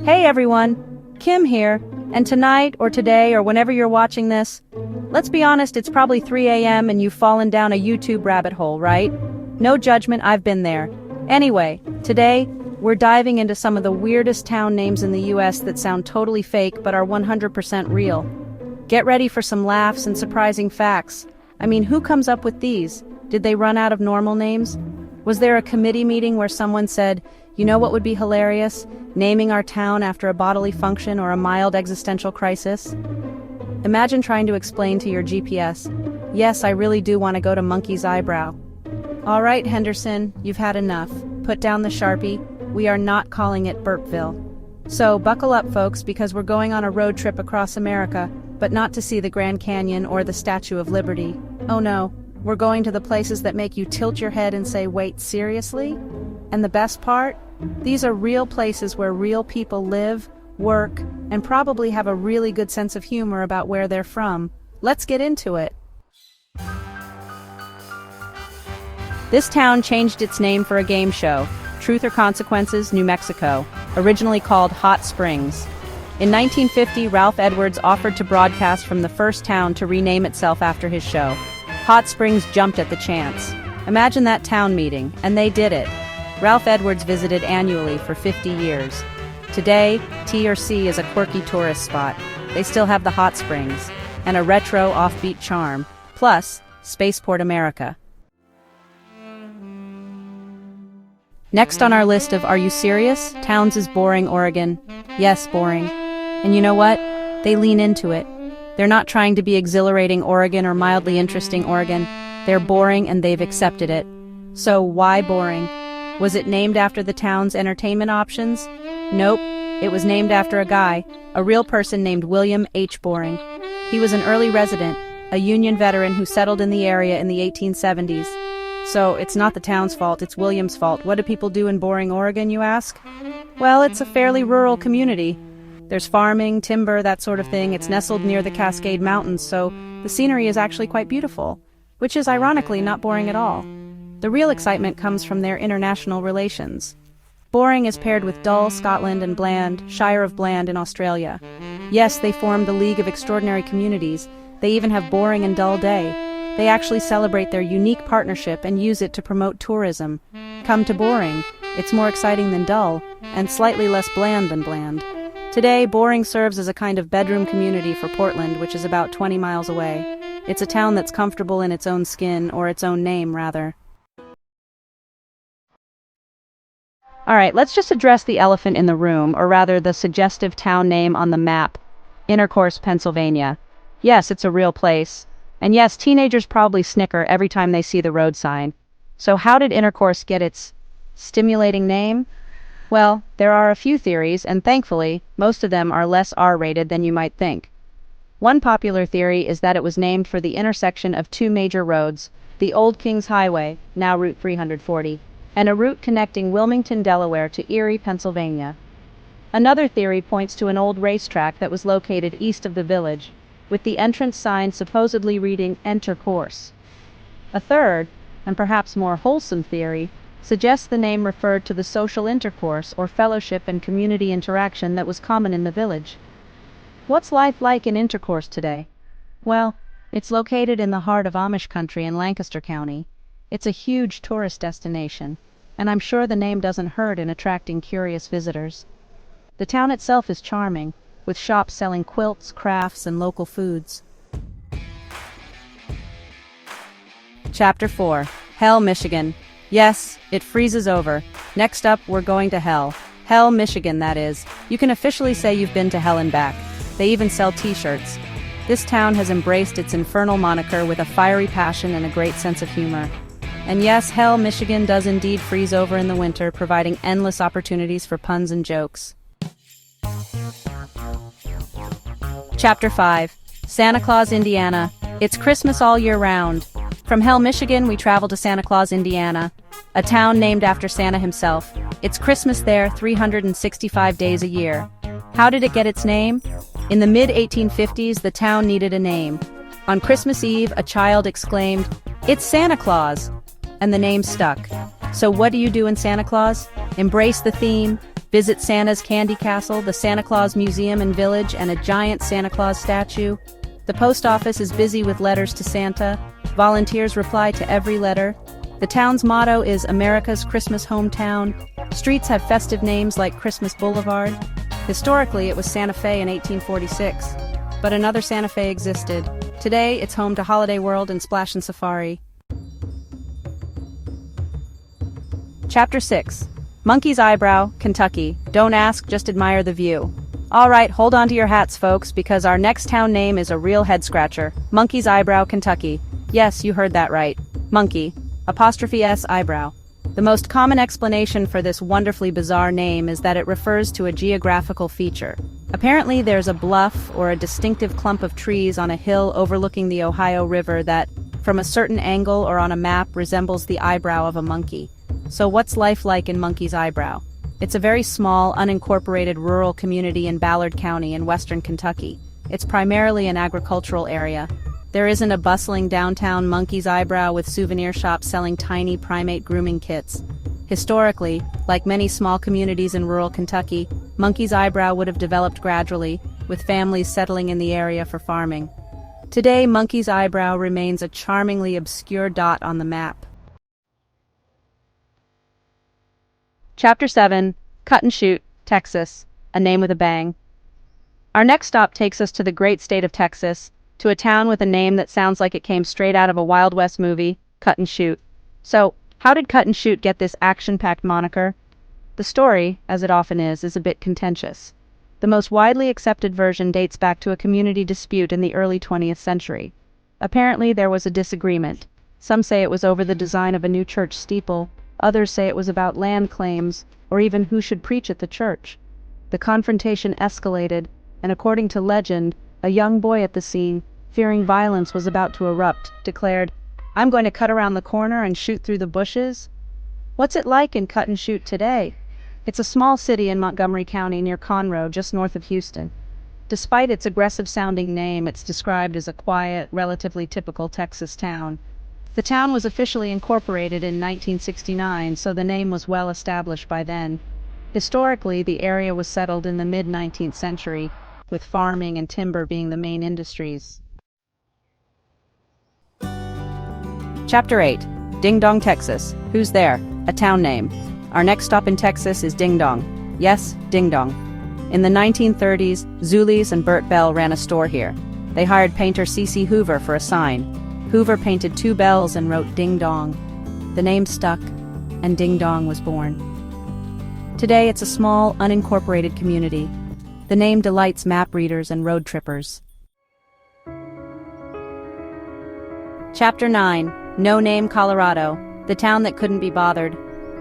Hey everyone, Kim here, and tonight or today or whenever you're watching this, let's be honest, it's probably 3 a.m. and you've fallen down a YouTube rabbit hole, right? No judgment, I've been there. Anyway, today, we're diving into some of the weirdest town names in the US that sound totally fake but are 100% real. Get ready for some laughs and surprising facts. I mean, who comes up with these? Did they run out of normal names? Was there a committee meeting where someone said, you know what would be hilarious? Naming our town after a bodily function or a mild existential crisis? Imagine trying to explain to your GPS, yes, I really do want to go to Monkey's Eyebrow. All right, Henderson, you've had enough. Put down the Sharpie. We are not calling it Burpville. So buckle up, folks, because we're going on a road trip across America, but not to see the Grand Canyon or the Statue of Liberty. Oh no, we're going to the places that make you tilt your head and say, wait, seriously? And the best part? These are real places where real people live, work, and probably have a really good sense of humor about where they're from. Let's get into it. This town changed its name for a game show, Truth or Consequences, New Mexico, originally called Hot Springs. In 1950, Ralph Edwards offered to broadcast from the first town to rename itself after his show. Hot Springs jumped at the chance. Imagine that town meeting, and they did it. Ralph Edwards visited annually for 50 years. Today, T&C is a quirky tourist spot. They still have the hot springs, and a retro offbeat charm, plus Spaceport America. Next on our list of Are You Serious? Towns is Boring, Oregon. Yes, boring. And you know what? They lean into it. They're not trying to be exhilarating Oregon or mildly interesting Oregon. They're boring and they've accepted it. So why boring? Was it named after the town's entertainment options? Nope, it was named after a guy, a real person named William H. Boring. He was an early resident, a Union veteran who settled in the area in the 1870s. So it's not the town's fault, it's William's fault. What do people do in Boring, Oregon, you ask? Well, it's a fairly rural community. There's farming, timber, that sort of thing. It's nestled near the Cascade Mountains, so the scenery is actually quite beautiful, which is ironically not boring at all. The real excitement comes from their international relations. Boring is paired with Dull, Scotland, and Bland, Shire of Bland in Australia. Yes, they form the League of Extraordinary Communities. They even have Boring and Dull Day. They actually celebrate their unique partnership and use it to promote tourism. Come to Boring. It's more exciting than Dull, and slightly less bland than Bland. Today, Boring serves as a kind of bedroom community for Portland, which is about 20 miles away. It's a town that's comfortable in its own skin, or its own name, rather. Alright, let's just address the elephant in the room, or rather the suggestive town name on the map, Intercourse, Pennsylvania. Yes, it's a real place. And yes, teenagers probably snicker every time they see the road sign. So how did Intercourse get its stimulating name? Well, there are a few theories, and thankfully, most of them are less R-rated than you might think. One popular theory is that it was named for the intersection of two major roads, the Old Kings Highway, now Route 340, and a route connecting Wilmington, Delaware to Erie, Pennsylvania. Another theory points to an old racetrack that was located east of the village, with the entrance sign supposedly reading Enter Course. A third, and perhaps more wholesome theory, suggests the name referred to the social intercourse or fellowship and community interaction that was common in the village. What's life like in Intercourse today? Well, it's located in the heart of Amish country in Lancaster County. It's a huge tourist destination, and I'm sure the name doesn't hurt in attracting curious visitors. The town itself is charming, with shops selling quilts, crafts, and local foods. Chapter 4. Hell, Michigan. Yes, it freezes over. Next up, we're going to Hell. Hell, Michigan, that is. You can officially say you've been to hell and back. They even sell t-shirts. This town has embraced its infernal moniker with a fiery passion and a great sense of humor. And yes, Hell, Michigan does indeed freeze over in the winter, providing endless opportunities for puns and jokes. Chapter 5. Santa Claus, Indiana. It's Christmas all year round. From Hell, Michigan, we travel to Santa Claus, Indiana, a town named after Santa himself. It's Christmas there 365 days a year. How did it get its name? In the mid-1850s, the town needed a name. On Christmas Eve, a child exclaimed, "It's Santa Claus!" And the name stuck. So what do you do in Santa Claus? Embrace the theme, visit Santa's Candy Castle, the Santa Claus Museum and Village, and a giant Santa Claus statue. The post office is busy with letters to Santa. Volunteers reply to every letter. The town's motto is America's Christmas Hometown. Streets have festive names like Christmas Boulevard. Historically, it was Santa Fe in 1846, but another Santa Fe existed. Today, it's home to Holiday World and Splash and Safari. Chapter 6. Monkey's Eyebrow, Kentucky. Don't ask, just admire the view. All right, hold on to your hats, folks, because our next town name is a real head-scratcher. Monkey's Eyebrow, Kentucky. Yes, you heard that right. Monkey. '(s) eyebrow. The most common explanation for this wonderfully bizarre name is that it refers to a geographical feature. Apparently, there's a bluff or a distinctive clump of trees on a hill overlooking the Ohio River that, from a certain angle or on a map, resembles the eyebrow of a monkey. So what's life like in Monkey's Eyebrow? It's a very small, unincorporated rural community in Ballard County in western Kentucky. It's primarily an agricultural area. There isn't a bustling downtown Monkey's Eyebrow with souvenir shops selling tiny primate grooming kits. Historically, like many small communities in rural Kentucky, Monkey's Eyebrow would have developed gradually, with families settling in the area for farming. Today, Monkey's Eyebrow remains a charmingly obscure dot on the map. Chapter 7. Cut and Shoot, Texas. A name with a bang. Our next stop takes us to the great state of Texas, to a town with a name that sounds like it came straight out of a Wild West movie, Cut and Shoot. So, how did Cut and Shoot get this action-packed moniker? The story, as it often is a bit contentious. The most widely accepted version dates back to a community dispute in the early 20th century. Apparently, there was a disagreement. Some say it was over the design of a new church steeple, others say it was about land claims, or even who should preach at the church. The confrontation escalated, and according to legend, a young boy at the scene, fearing violence was about to erupt, declared, "I'm going to cut around the corner and shoot through the bushes." What's it like in Cut and Shoot today? It's a small city in Montgomery County near Conroe, just north of Houston. Despite its aggressive-sounding name, it's described as a quiet, relatively typical Texas town. The town was officially incorporated in 1969, so the name was well established by then. Historically, the area was settled in the mid-19th century, with farming and timber being the main industries. Chapter 8. Ding Dong, Texas. Who's there? A town name. Our next stop in Texas is Ding Dong. Yes, Ding Dong. In the 1930s, Zuli's and Burt Bell ran a store here. They hired painter C.C. Hoover for a sign. Hoover painted 2 bells and wrote Ding Dong. The name stuck, and Ding Dong was born. Today, it's a small, unincorporated community. The name delights map readers and road trippers. Chapter 9. No Name, Colorado. The town that couldn't be bothered.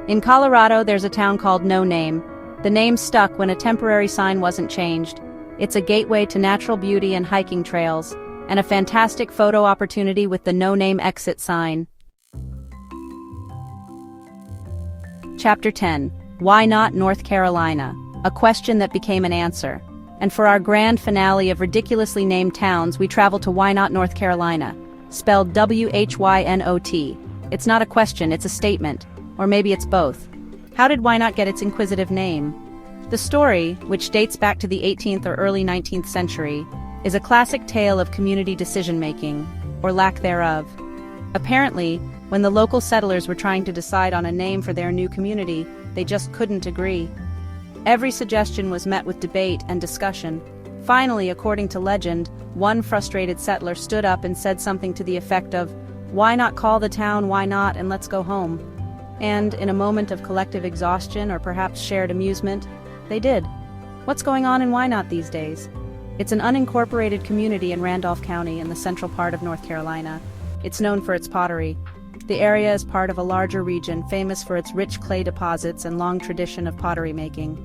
In Colorado, there's a town called No Name. The name stuck when a temporary sign wasn't changed. It's a gateway to natural beauty and hiking trails, and a fantastic photo opportunity with the No Name exit sign. Chapter 10. Why not North Carolina? A question that became an answer. And for our grand finale of ridiculously named towns, we travel to Why Not, North Carolina. Spelled W-H-Y-N-O-T. It's not a question, it's a statement. Or maybe it's both. How did Why Not get its inquisitive name? The story, which dates back to the 18th or early 19th century, is a classic tale of community decision-making, or lack thereof. Apparently, when the local settlers were trying to decide on a name for their new community, they just couldn't agree. Every suggestion was met with debate and discussion. Finally, according to legend, one frustrated settler stood up and said something to the effect of, "Why not call the town Why Not and let's go home?" And, in a moment of collective exhaustion or perhaps shared amusement, they did. What's going on in Why Not these days? It's an unincorporated community in Randolph County in the central part of North Carolina. It's known for its pottery. The area is part of a larger region famous for its rich clay deposits and long tradition of pottery making.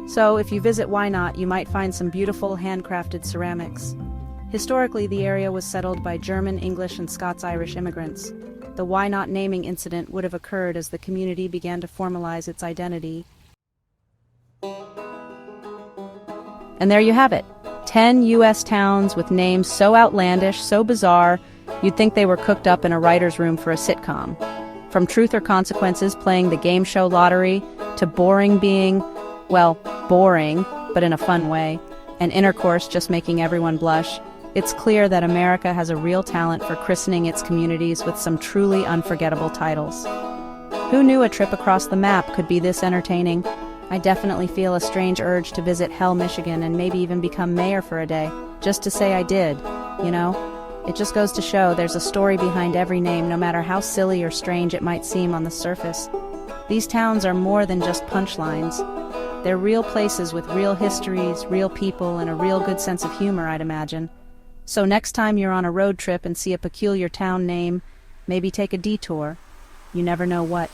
So, if you visit Why Not, you might find some beautiful handcrafted ceramics. Historically, the area was settled by German, English, and Scots-Irish immigrants. The Why Not naming incident would have occurred as the community began to formalize its identity. And there you have it. 10 U.S. towns with names so outlandish, so bizarre, you'd think they were cooked up in a writer's room for a sitcom. From Truth or Consequences playing the game show lottery, to boring being, well, boring, but in a fun way, and Intercourse just making everyone blush, it's clear that America has a real talent for christening its communities with some truly unforgettable titles. Who knew a trip across the map could be this entertaining? I definitely feel a strange urge to visit Hell, Michigan, and maybe even become mayor for a day, just to say I did, you know? It just goes to show there's a story behind every name, no matter how silly or strange it might seem on the surface. These towns are more than just punchlines. They're real places with real histories, real people, and a real good sense of humor, I'd imagine. So next time you're on a road trip and see a peculiar town name, maybe take a detour. You never know what